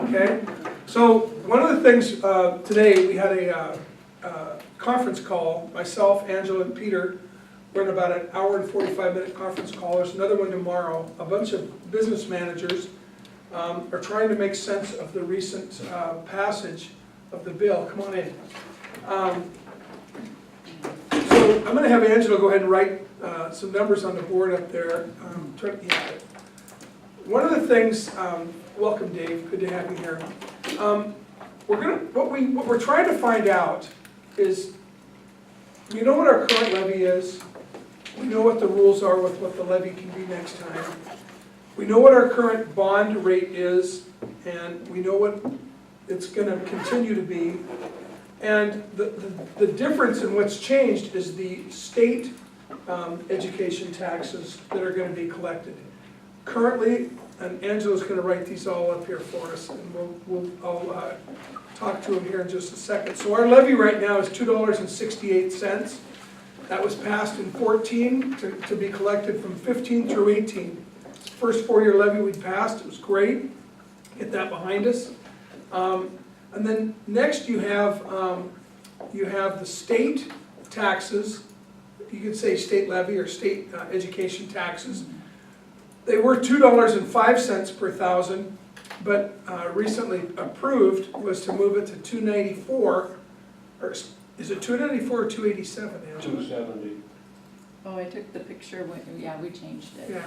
Okay? So one of the things today, we had a conference call, myself, Angela, and Peter. We're in about an hour and 45-minute conference call. There's another one tomorrow. A bunch of business managers are trying to make sense of the recent passage of the bill. Come on in. So I'm going to have Angela go ahead and write some numbers on the board up there. One of the things, welcome Dave, good to have you here. What we're trying to find out is, we know what our current levy is. We know what the rules are with what the levy can be next time. We know what our current bond rate is, and we know what it's going to continue to be. And the difference in what's changed is the state education taxes that are going to be collected. Currently, and Angela's going to write these all up here for us, and I'll talk to him here in just a second. So our levy right now is $2.68. That was passed in 14 to be collected from 15 through 18. First 4-year levy we passed, it was great. Get that behind us. And then next you have the state taxes. You could say state levy or state education taxes. They were $2.05 per thousand, but recently approved was to move it to $2.94, or is it $2.94 or $2.87, Angela? $2.70. Oh, I took the picture when, yeah, we changed it. Yeah,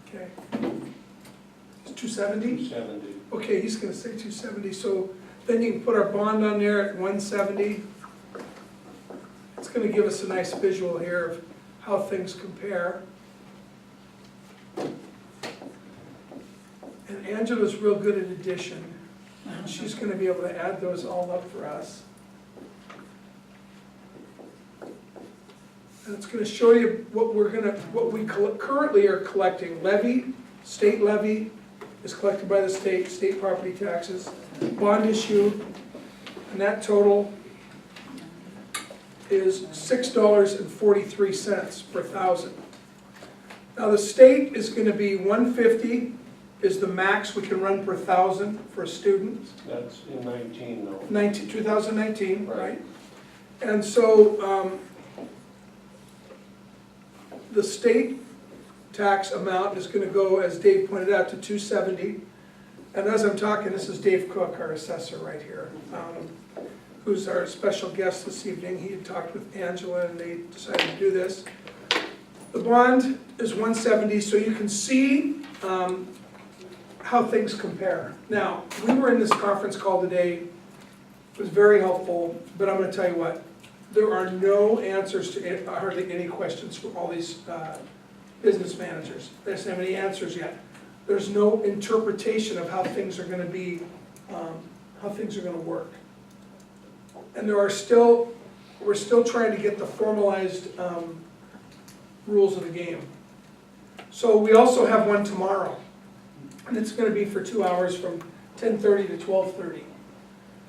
okay. It's $2.70? $2.70. Okay, he's gonna say $2.70, so then you can put our bond on there at $1.70. It's gonna give us a nice visual here of how things compare. And Angela's real good at addition, and she's gonna be able to add those all up for us. And it's gonna show you what we currently are collecting. Levy, state levy is collected by the state property taxes, bond issue, and that total is $6.43 per thousand. Now the state is gonna be $150 is the max we can run per thousand for a student. That's in 19 though. 2019, right? And so the state tax amount is going to go, as Dave pointed out, to $2.70. And as I'm talking, this is Dave Cook, our assessor right here, who's our special guest this evening. He had talked with Angela and they decided to do this. The bond is $1.70, so you can see how things compare. Now, we were in this conference call today. It was very helpful, but I'm going to tell you what, there are no answers to hardly any questions from all these business managers. They don't have any answers yet. There's no interpretation of how things are going to be, how things are going to work. And we're still trying to get the formalized rules of the game. So we also have one tomorrow, and it's going to be for 2 hours from 10:30 to 12:30.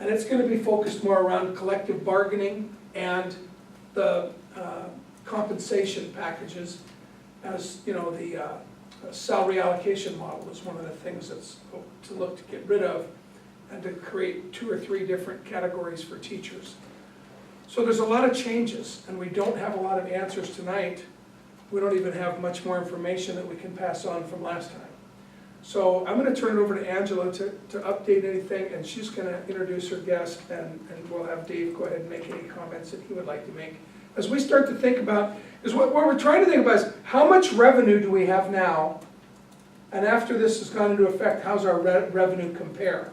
And it's going to be focused more around collective bargaining and the compensation packages. As you know, the salary allocation model is one of the things that's to look to get rid of and to create 2 or 3 different categories for teachers. So there's a lot of changes, and we don't have a lot of answers tonight. We don't even have much more information that we can pass on from last time. So I'm going to turn it over to Angela to update anything, and she's going to introduce her guest, and we'll have Dave go ahead and make any comments that he would like to make. As we start to think about, is what we're trying to think about is how much revenue do we have now, and after this has gone into effect, how's our revenue compare?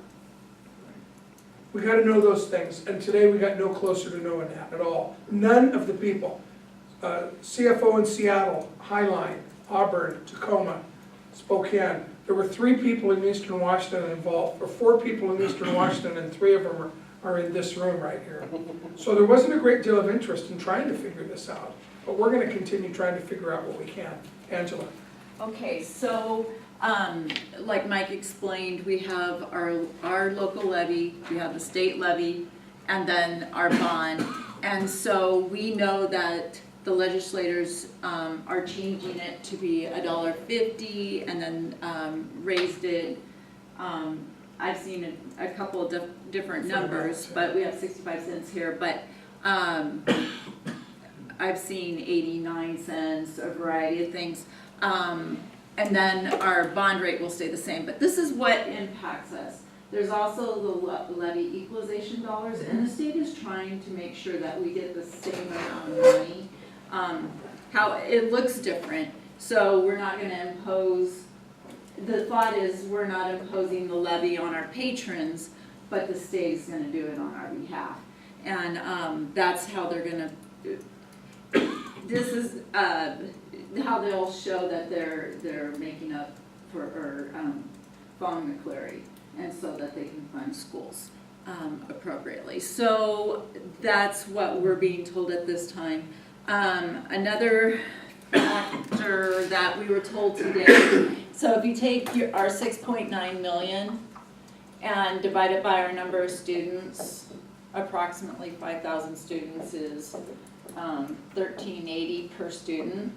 We got to know those things, and today we got no closer to knowing that at all. None of the people, CFO in Seattle, Highline, Auburn, Tacoma, Spokane. There were 3 people in Eastern Washington involved, or 4 people in Eastern Washington, and 3 of them are in this room right here. So there wasn't a great deal of interest in trying to figure this out, but we're going to continue trying to figure out what we can. Angela. Okay, so like Mike explained, we have our local levy, we have the state levy, and then our bond. And so we know that the legislators are changing it to be $1.50, and then raised it I've seen a couple of different numbers, but we have 65 cents here, but, I've seen 89 cents, a variety of things. And then our bond rate will stay the same, but this is what impacts us. There's also the levy equalization dollars, and the state is trying to make sure that we get the same amount of money. How it looks different, so we're not gonna impose, the thought is we're not imposing the levy on our patrons, but the state is gonna do it on our behalf. And that's how they're gonna, this is how they'll show that they're making up for, or following the Clery, and so that they can fund schools appropriately. So that's what we're being told at this time. Another factor that we were told today, so if you take our 6.9 million and divide it by our number of students, approximately 5,000 students is $13.80 per student.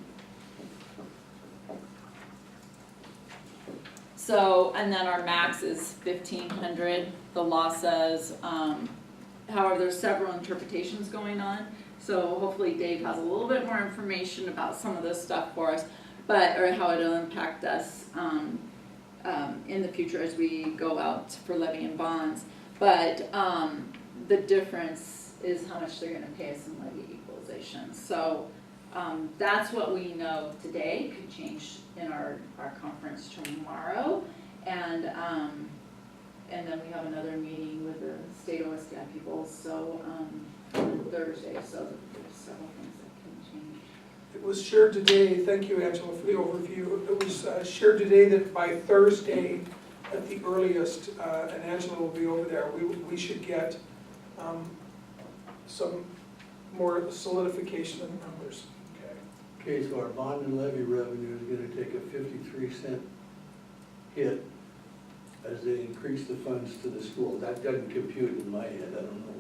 So, and then our max is 1,500. The law says, however, there's several interpretations going on. So hopefully Dave has a little bit more information about some of this stuff for us, but, or how it'll impact us in the future as we go out for levying bonds. But the difference is how much they're gonna pay us in levy equalization. So that's what we know today. Could change in our conference tomorrow. And then we have another meeting with the state OSDI people, so on Thursday, so there's several things that can change. It was shared today, thank you Angela for the overview, it was shared today that by Thursday at the earliest, and Angela will be over there, we should get some more solidification of the numbers. Okay, so our bond and levy revenue is gonna take a 53-cent hit as they increase the funds to the school. That doesn't compute in my head, I don't know.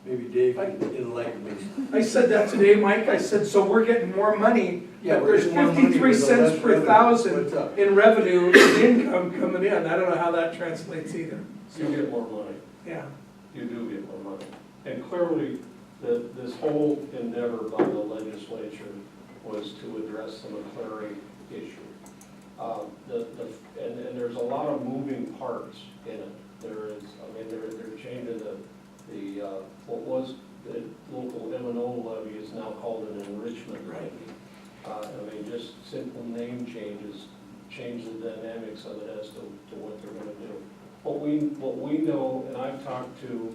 Maybe Dave can enlighten me. I said that today, Mike, I said, so we're getting more money, Yeah, but we're there's getting more money 53 with the cents less per revenue. thousand What's up? in revenue, income coming in, I don't know how that translates either. You get more money, Yeah, you do get more money. And clearly, this whole endeavor by the legislature was to address the McCleary issue. And there's a lot of moving parts in it. There is, I mean, they're changing what was the local M&O levy is now called an enrichment levy. I mean, just simple name changes change the dynamics of it as to what they're gonna do. What we know, and I've talked to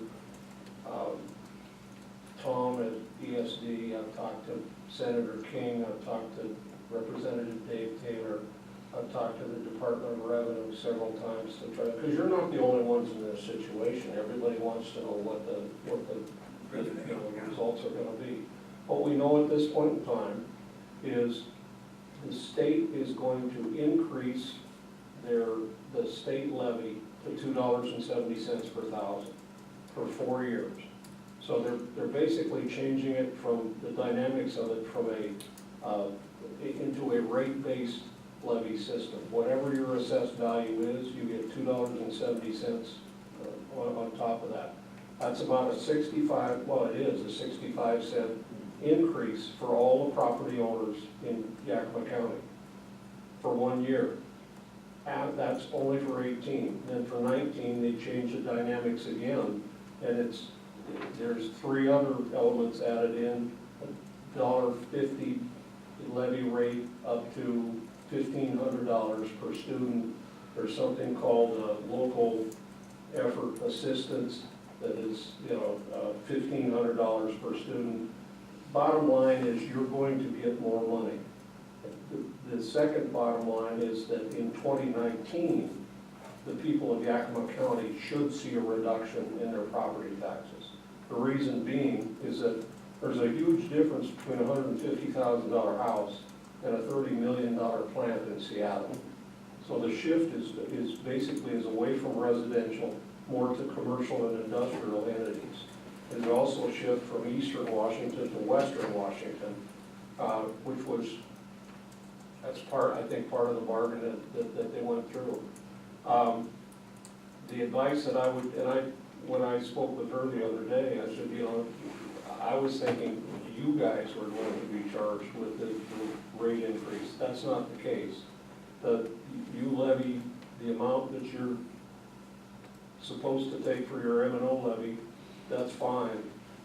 Tom at ESD, I've talked to Senator King, I've talked to Representative Dave Taylor, I've talked to the Department of Revenue several times to try, because you're not the only ones in this situation. Everybody wants to know what the results are gonna be. What we know at this point in time is the state is going to increase the state levy to $2.70 per thousand for 4 years. So they're basically changing it from the dynamics of it from into a rate-based levy system. Whatever your assessed value is, you get $2.70 on top of that. That's about a 65-cent increase for all the property owners in Yakima County for 1 year. And that's only for 18. Then for 19, they change the dynamics again, and there's 3 other elements added in: $1.50 levy rate up to $1,500 per student. There's something called local effort assistance that is, $1,500 per student. Bottom line is you're going to get more money. The second bottom line is that in 2019, the people of Yakima County should see a reduction in their property taxes. The reason being is that there's a huge difference between a $150,000 house and a $30 million plant in Seattle. So the shift is basically away from residential, more to commercial and industrial entities. There's also a shift from eastern Washington to western Washington, that's part of the bargain that they went through. the advice that I would, when I spoke with her the other day, I said, you know, I was thinking you guys were going to be charged with the rate increase. That's not the case. You levy the amount that you're supposed to take for your M&O levy, that's fine.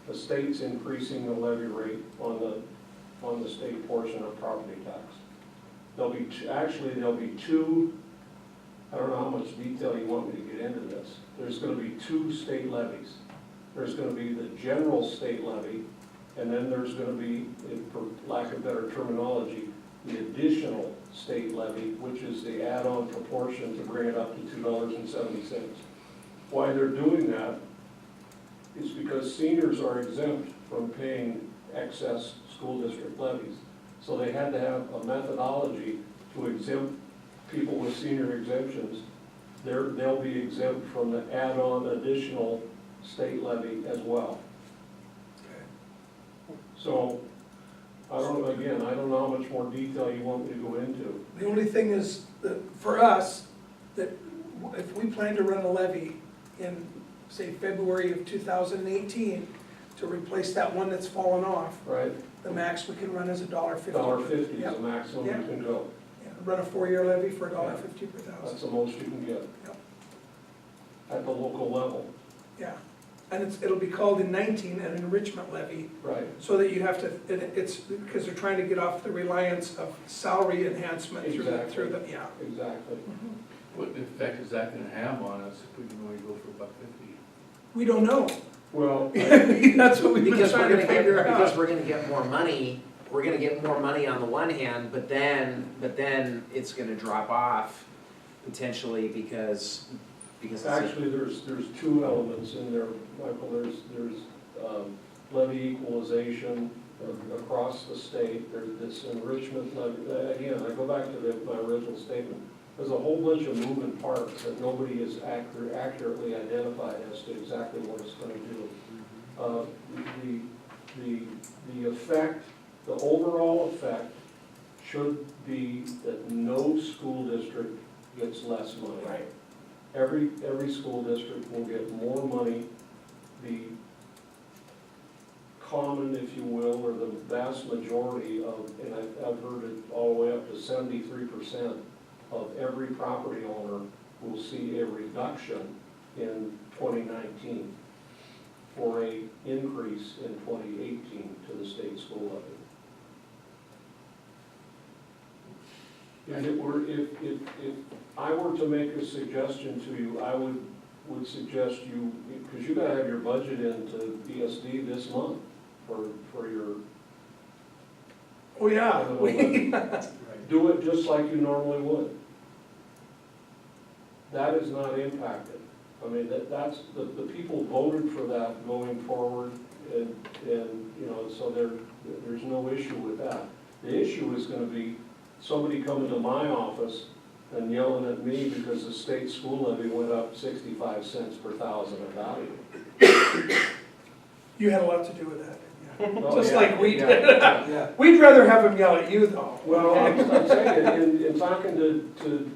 The state's increasing the levy rate on the state portion of property tax. There'll be two, I don't know how much detail you want me to get into this. There's gonna be two state levies. There's gonna be the general state levy, and then there's gonna be, for lack of better terminology, the additional state levy, which is the add-on proportion to bring it up to $2.70. Why they're doing that is because seniors are exempt from paying excess school district levies. So they had to have a methodology to exempt people with senior exemptions. They'll be exempt from the add-on additional state levy as well. So, I don't know how much more detail you want me to go into. The only thing is, that for us, that if we plan to run a levy in, say, February of 2018, to replace that one that's fallen off, Right? the max we can run is $1.50. $1.50 is Yep. the maximum Yeah. you can go. Yeah, run a 4-year levy for $1.50 per That's thousand. the most you can get. Yep. At the local level. Yeah, and it'll be called in 19 an enrichment levy, Right. so that you have to, it's because they're trying to get off the reliance of salary enhancement Exactly. through the, yeah. Exactly. What effect is that gonna have on us if we can only go for $1.50? We don't know. Well, That's what we've been Because we're trying to gonna figure get, because out. we're gonna get more money, we're gonna get more money on the one hand, but then it's gonna drop off potentially because it's actually, there's two elements in there, Michael. There's levy equalization across the state. There's this enrichment levy. Again, I go back to my original statement. There's a whole bunch of moving parts that nobody has accurately identified as to exactly what it's going to do. The effect, the overall effect should be that no school district gets less money. Right. Every school district will get more money. The common, if you will, or the vast majority of, and I've heard it all the way up to 73% of every property owner will see a reduction in 2019 for a increase in 2018 to the state school levy. If I were to make a suggestion to you, I would suggest you, because you gotta have your budget into BSD this month for your, Oh, yeah. do it just like you normally would. That is not impacted. I mean, that's, the people voted for that going forward, and you know, so there's no issue with that. The issue is gonna be somebody coming to my office and yelling at me because the state school levy went up 65 cents per thousand of value. You had a lot to do with that, didn't you? Oh, Just yeah, like we yeah, did. yeah. We'd rather have them yell at you, though. Well, I'll tell you, in talking to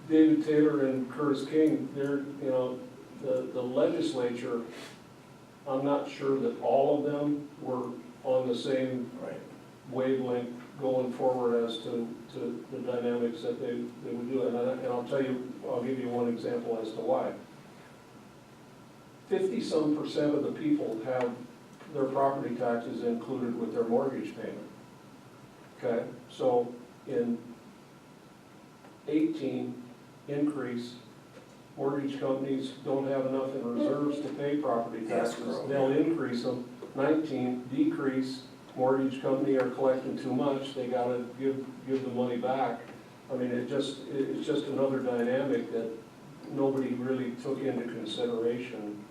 David Taylor and Curtis King, they're, you know, the legislature, I'm not sure that all of them were on the same Right. wavelength going forward as to the dynamics that they would do. And I'll tell you, I'll give you one example as to why. 50-some% of the people have their property taxes included with their mortgage payment. Okay, so in 18, increase, mortgage companies don't have enough in reserves to pay property taxes. Escrow. They'll increase them. 19, decrease, mortgage company are collecting too much, they gotta give the money back. I mean, it's just another dynamic that nobody really took into consideration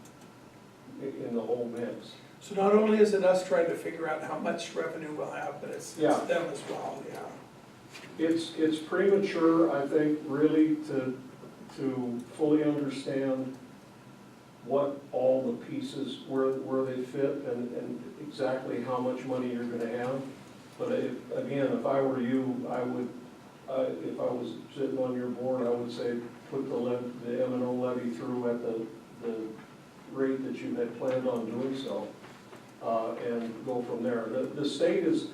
in the whole mix. So not only is it us trying to figure out how much revenue we'll have, but it's Yeah. them as well, yeah. It's premature, I think, really to fully understand what all the pieces, where they fit and exactly how much money you're gonna have. But if I were you, I would, if I was sitting on your board, I would say, put the M and O levy through at the rate that you had planned on doing so, and go from there. The state is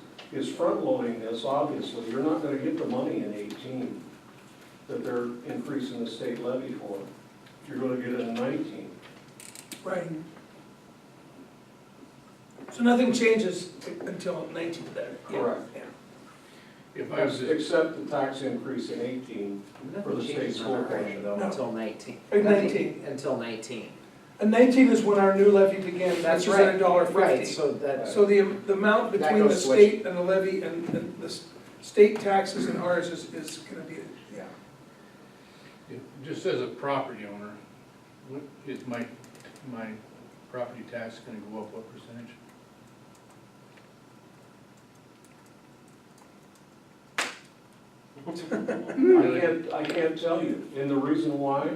front-loading this, obviously. You're not gonna get the money in 18 that they're increasing the state levy for. You're gonna get it in 19. Right. So nothing changes until 19 then? Yeah. Correct. Yeah. If I was, Except the tax increase in 18 for the Nothing state changes on school our end portion. though No. until 19. Right, Nothing 19. Until 19. And 19 is when our new levy begins, That's which is at right. $1.50. Right, so that, So the amount That between the goes state and the levy and the state taxes and ours is gonna be, yeah. just as a property owner, what is my property tax gonna go up, what percentage? I can't tell you, and the reason why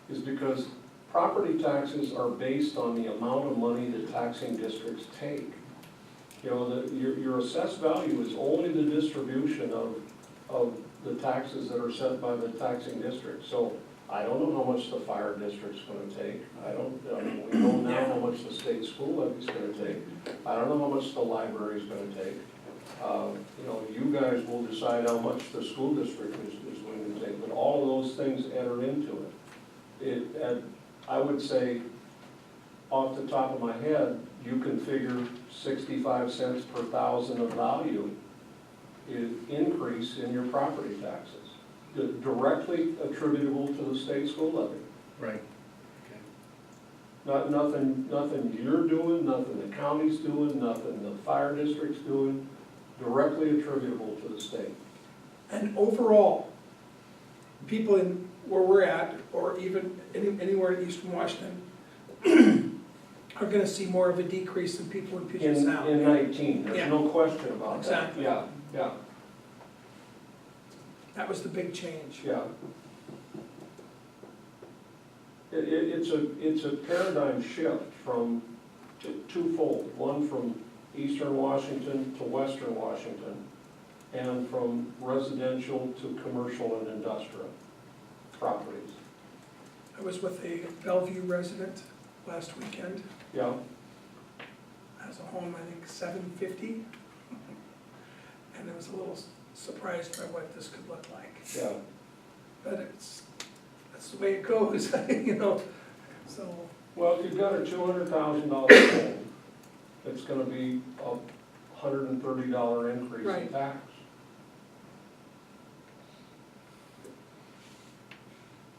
is because property taxes are based on the amount of money that taxing districts take. You know, your assessed value is only the distribution of the taxes that are set by the taxing district. So I don't know how much the fire district's gonna take. I mean, we know now how much the state school levy's gonna take. I don't know how much the library's gonna take. You know, you guys will decide how much the school district is going to take, but all of those things enter into it. And I would say, off the top of my head, you can figure 65 cents per thousand of value increase in your property taxes, directly attributable to the state school levy. Right. Nothing you're doing, nothing the county's doing, nothing the fire district's doing, directly attributable to the state. And overall, people in where we're at, or even anywhere in eastern Washington, are gonna see more of a decrease than people in Puget Sound. In 19, Yeah. there's no question about that. Exactly. Yeah, That was the big change. yeah. It's a paradigm shift from twofold. One from eastern Washington to western Washington, and from residential to commercial and industrial properties. I was with a Bellevue resident last weekend, Yeah, has a home, I think, 750. And I was a little surprised by what this could look like. yeah. But that's the way it goes, you know, so. Well, if you've got a $200,000 home, it's gonna be a $130 increase in Right. tax.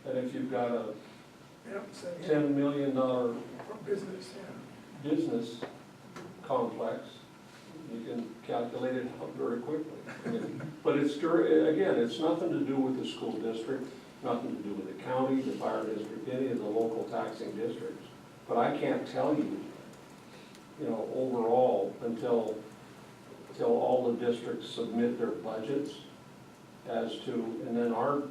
And if you've got a Yeah, so, yeah, $10 million business, yeah. business complex, you can calculate it out very quickly. But again, it's nothing to do with the school district, nothing to do with the county, the fire district, any of the local taxing districts. But I can't tell you, you know, overall, until all the districts submit their budgets as to, and then our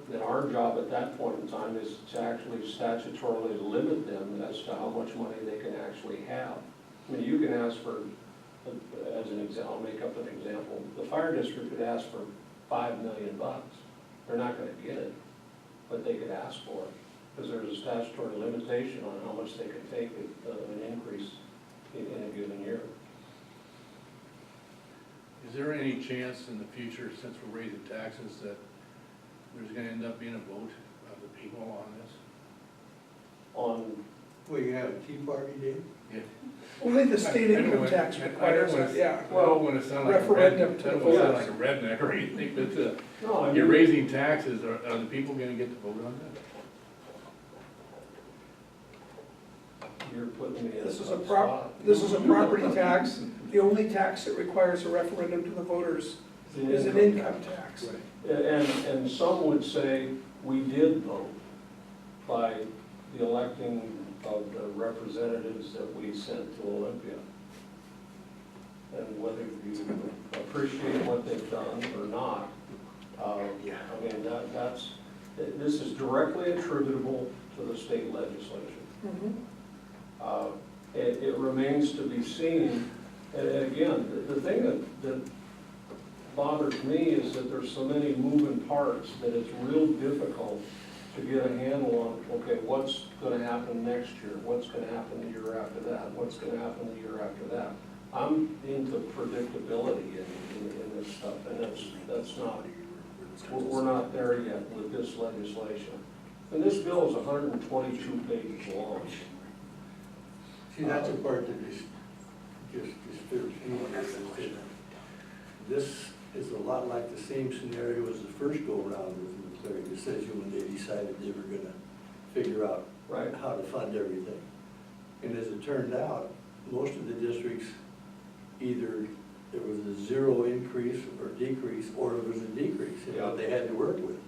job at that point in time is to actually statutorily limit them as to how much money they can actually have. I mean, you can ask for, as an example, I'll make up an example, the fire district could ask for $5 million. They're not gonna get it, but they could ask for it, because there's a statutory limitation on how much they can take an increase in a given year. Is there any chance in the future, since we're raising taxes, that there's gonna end up being a vote of the people on this? On, Well, you have a Tea Party day? Yeah. Only the state I don't income want- tax I don't requires wanna- that, yeah. I don't wanna sound like a Referendum redneck, to I don't wanna sound vote. like a redneck or anything, but, no, I you're mean, raising taxes, are the people gonna get to vote on that? you're putting me in a This is spot. this is a property tax. The only tax that requires a referendum to the voters is an income tax. And some would say we did vote by the electing of the representatives that we sent to Olympia. And whether you appreciate what they've done or not, I mean, this is directly attributable to the state legislature. Mhm. It remains to be seen, and again, the thing that bothers me is that there's so many moving parts that it's real difficult to get a handle on, okay, what's gonna happen next year, what's gonna happen the year after that, what's gonna happen the year after that. I'm into predictability in this stuff, and that's not, we're not there yet with this legislation. And this bill is 122 pages long. See, that's the part that just disturbs me. Is that this is a lot like the same scenario as the first go-around with the McCleary decision when they decided they were gonna figure out Right. how to fund everything. And as it turned out, most of the districts, either there was a zero increase or decrease, or it was a decrease in what they had to work with.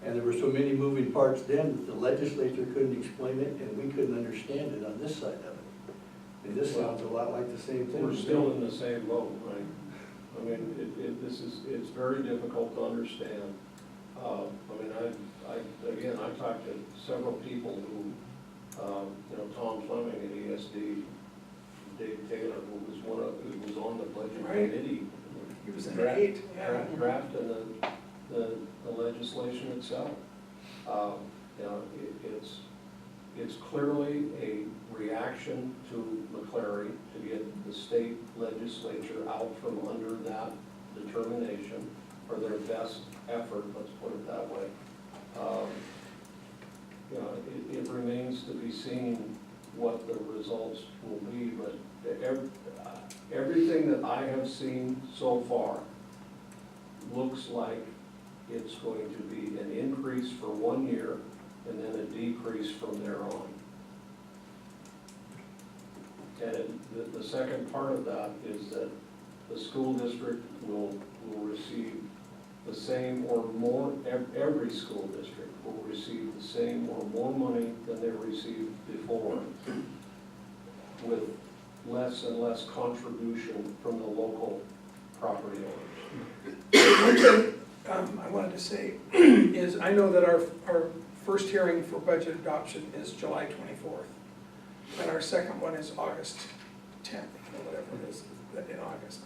And there were so many moving parts then that the legislature couldn't explain it and we couldn't understand it on this side of it. And this sounds a lot like the same thing. We're still in the same boat, right? I mean, it's very difficult to understand. I mean, again, I talked to several people who, Tom Fleming at ESD, Dave Taylor, who was on the budget Right. committee. He was an 8, yeah. Drafting the legislation itself. It's clearly a reaction to McCleary to get the state legislature out from under that determination, or their best effort, let's put it that way. It remains to be seen what the results will be, but everything that I have seen so far looks like it's going to be an increase for 1 year and then a decrease from there on. And the second part of that is that the school district will receive the same or more, every school district will receive the same or more money than they received before, with less and less contribution from the local property owners. One thing I wanted to say is, I know that our first hearing for budget adoption is July 24th, and our second one is August 10th, or whatever it is, in August.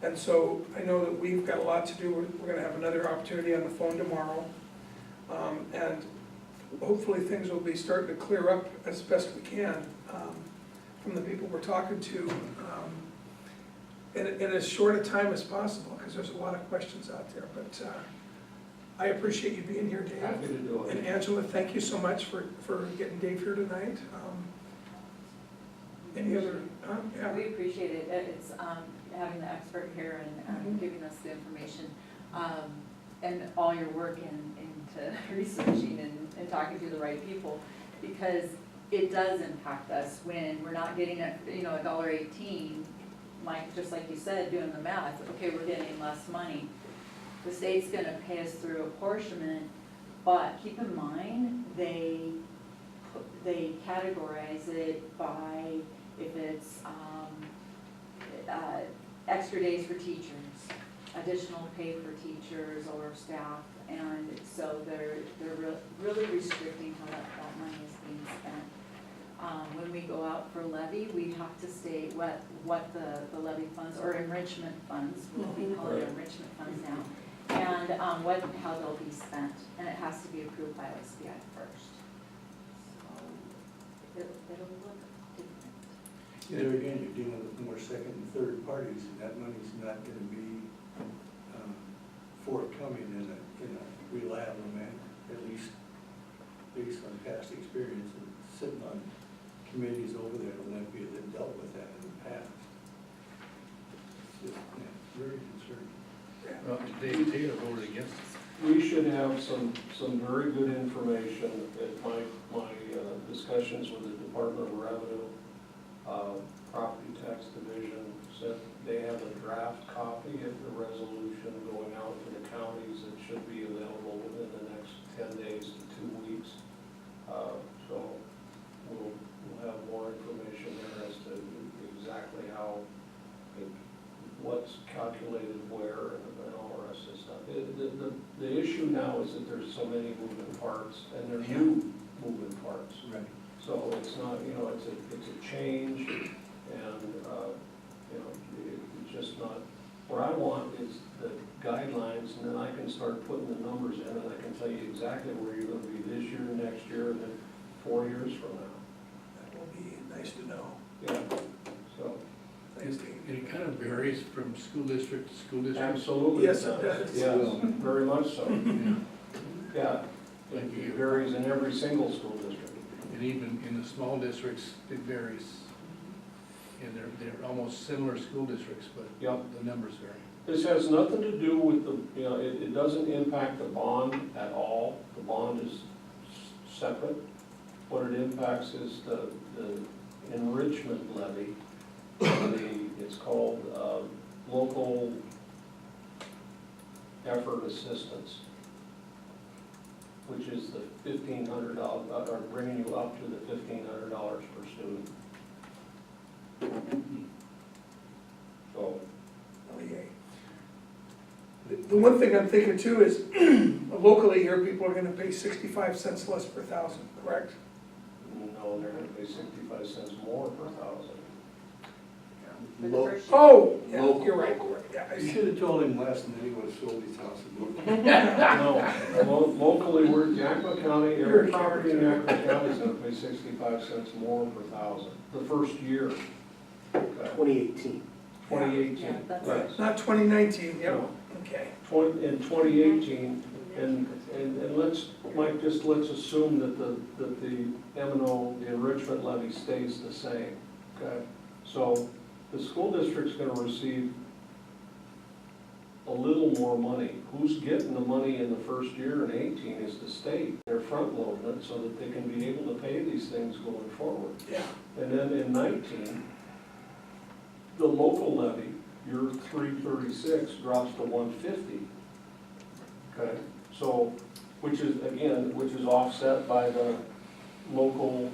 And so I know that we've got a lot to do. We're gonna have another opportunity on the phone tomorrow. And hopefully things will be starting to clear up as best we can from the people we're talking to in as short a time as possible, because there's a lot of questions out there. But I appreciate you being here, Dave. Happy to do it. And Angela, thank you so much for getting Dave here tonight. Any other, yeah. We appreciate it. It's having the expert here and giving us the information, and all your work into researching and talking to the right people, because it does impact us when we're not getting $1.18, like, just like you said, doing the math. Okay, we're getting less money. The state's gonna pay us through apportionment, but keep in mind, they categorize it by if it's extra days for teachers, additional pay for teachers or staff, and so they're really restricting how that money is being spent. When we go out for levy, we have to state what the levy funds, or enrichment funds, we call it enrichment funds now, and how they'll be spent, and it has to be approved by OSBI first. So it'll look different. There again, you're dealing with more second and third parties, and that money's not gonna be forthcoming in a reliable manner, at least based on past experience and sitting on committees over there in Olympia that dealt with that in the past. It's just, very concerning. Well, Dave Taylor voted against it. We should have some very good information at my discussions with the Department of Revenue, Property Tax Division. Said they have a draft copy of the resolution going out to the counties that should be available within the next 10 days to 2 weeks. So we'll have more information there as to exactly how, what's calculated where, and all the rest of the stuff. The issue now is that there's so many moving parts, and they're new moving parts. Right. So it's not, it's a change, and, it's just not, what I want is the guidelines, and then I can start putting the numbers in, and I can tell you exactly where you're gonna be this year, next year, and then 4 years from now. That will be nice to know. Yeah, so, Thanks, Dave. And it kind of varies from school district to school district. absolutely. Yes, it does. Yes, very much so. Yeah. Yeah, Like it you, varies in every single school district. and even in the small districts, it varies. And they're almost similar school districts, but Yep. the numbers vary. This has nothing to do with the, it doesn't impact the bond at all. The bond is separate. What it impacts is the enrichment levy. It's called local effort assistance, which is the $1,500, or bringing you up to the $1,500 per student. So, Oh, yay. The one thing I'm thinking too is, locally here, people are gonna pay 65 cents less per thousand, correct? no, they're gonna pay 65 cents more per thousand. For the first year. Oh, yeah, Local. you're right, yeah, I You see. should have told him less than he would have sold his house. No, locally, we're Yakima County, You're every a property in character. Yakima County is gonna pay 65 cents more per thousand, the first year. Okay. 2018. 2018. Yeah, that's right. it. Not 2019, yep, No. okay. In 2018, and let's, Mike, just let's assume that the M&O, the enrichment levy stays the same, okay? So the school district's gonna receive a little more money. Who's getting the money in the first year in 18 is the state. They're front loading it so that they can be able to pay these things going forward. Yeah, And then in 19, the local levy, your 336 drops to 150. Okay, so, which is offset by the local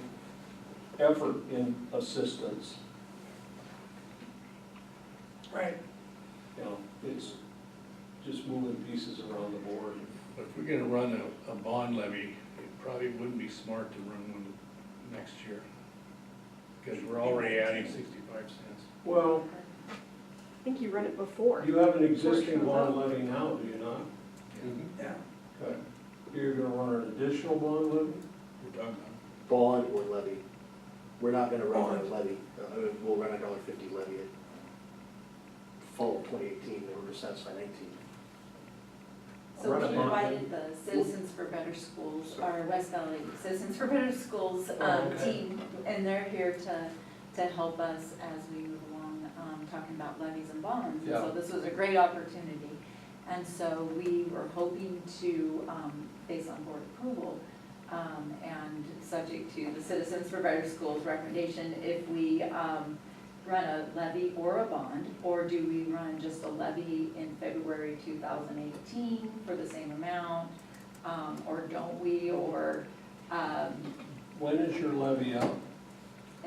effort in assistance. right. You know, it's just moving pieces around the board. But if we're gonna run a bond levy, it probably wouldn't be smart to run one next year. Because we're already adding 65 cents. Well, I think you run it before. you have an existing bond levy now, do you not? Yeah. Okay. You're gonna run an additional bond levy? We're talking about. Bond or levy. We're not gonna run a Bond. levy. We'll run a $1.50 levy at fall of 2018, they were assessed by 19. So Run we a bond. invited the Citizens for Better Schools, our West Valley Citizens for Better Schools okay. team, and they're here to help us as we move along, talking about levies and bonds. And so Yeah. this was a great opportunity. And so we were hoping to, based on board approval, and subject to the Citizens for Better Schools recommendation, if we run a levy or a bond, or do we run just a levy in February 2018 for the same amount, or don't we, or, When is your levy out?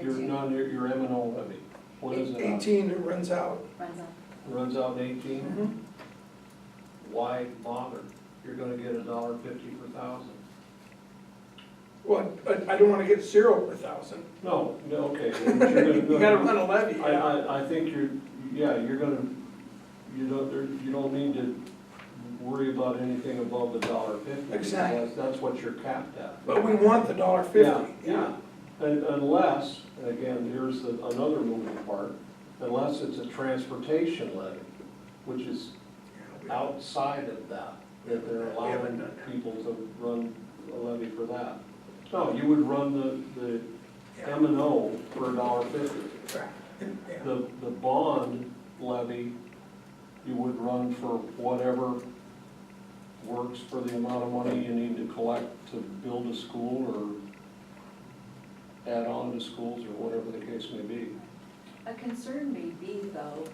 Your your M&O levy? When is it out? 18, it runs out. runs out? Runs out in 18? Mhm. Why bother? You're gonna get $1.50 per thousand. Well, I don't wanna get 0 per thousand. No, okay. But you're gonna- You gotta run a levy, yeah. I think you're gonna, you don't need to worry about anything above the $1.50. Exactly. That's what you're capped at. But we want the $1.50. Yeah, and unless, and again, here's another moving part, unless it's a transportation levy, which is outside of that they're allowing people to run a levy for that. No, you would run the M&O for $1.50. Yeah. The bond levy, you would run for whatever works for the amount of money you need to collect to build a school or add on to schools or whatever the case may be. A concern may be though,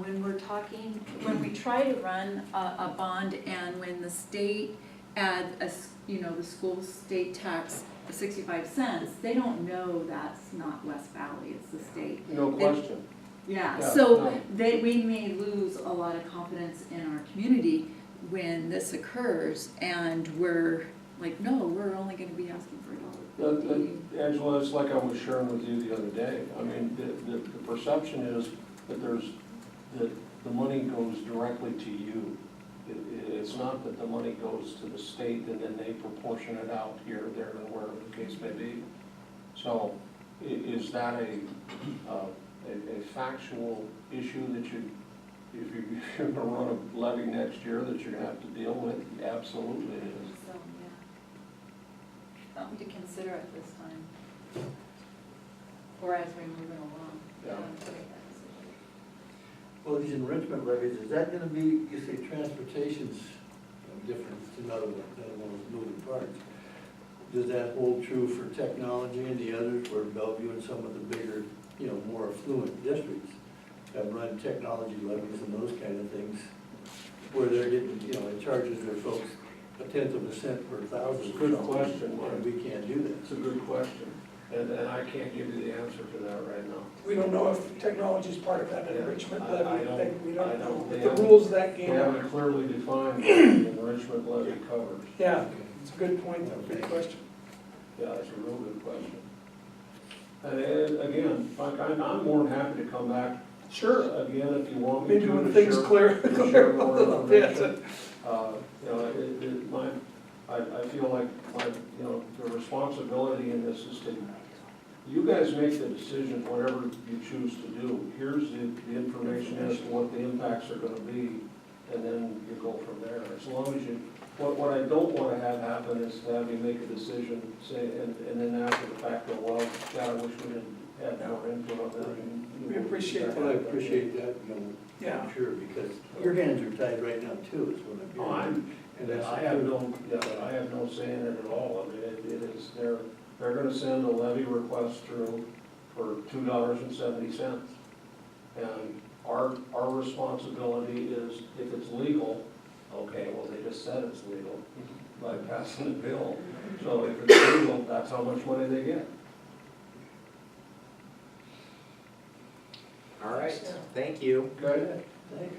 when we try to run a bond and when the state adds, the school state tax of 65 cents, they don't know that's not West Valley, it's the state. No question. Yeah, Yeah, so no. we may lose a lot of confidence in our community when this occurs and we're like, no, we're only gonna be asking for $1.50. Angela, it's like I was sharing with you the other day. I mean, the perception is that that the money goes directly to you. it's not that the money goes to the state and then they proportion it out here, there, and wherever the case may be. So is that a factual issue that you, if you're gonna run a levy next year that you're gonna have to deal with? Absolutely it is. So, yeah. Something to consider at this time. Or as we're moving along. Yeah. To make that decision. Well, these enrichment levies, is that gonna be, you say transportation's different, it's another one of those moving parts. Does that hold true for technology and the others, where Bellevue and some of the bigger, more affluent districts have run technology levies and those kind of things, where they're getting, it charges their folks a tenth of a cent per thousand? It's a good question, Mark. And we can't do that. It's a good question, and I can't give you the answer to that right now. We don't know if technology is part of that Yeah, enrichment I levy don't- thing, we I don't know don't- what they the haven't- rules of that They game haven't are. clearly defined what the enrichment levy covers. Yeah, it's a good point, good question. Yeah, it's a real good question. And again, Mike, I'm more than happy to come back Sure, again if you want me maybe to. when to things share- clear, to clear share a more little bit. information. I feel like the responsibility in this is to, you guys make the decision, whatever you choose to do. Here's the information as to what the impacts are gonna be, and then you go from there. As long as you, what I don't wanna have happen is to have you make a decision, say, and then after the fact go, well, God, I wish we didn't have more input on that. We appreciate Well, I appreciate that, Yeah. sure, because your hands are tied right now too, is what Oh, I'm hearing. And that's I have no say in it at all. I mean, it is, they're gonna send a levy request through for $2.70. And our responsibility is, if it's legal, okay, well, they just said it's legal by passing the bill. So if it's legal, that's how much money they get. All right, thank you. Okay? Thanks.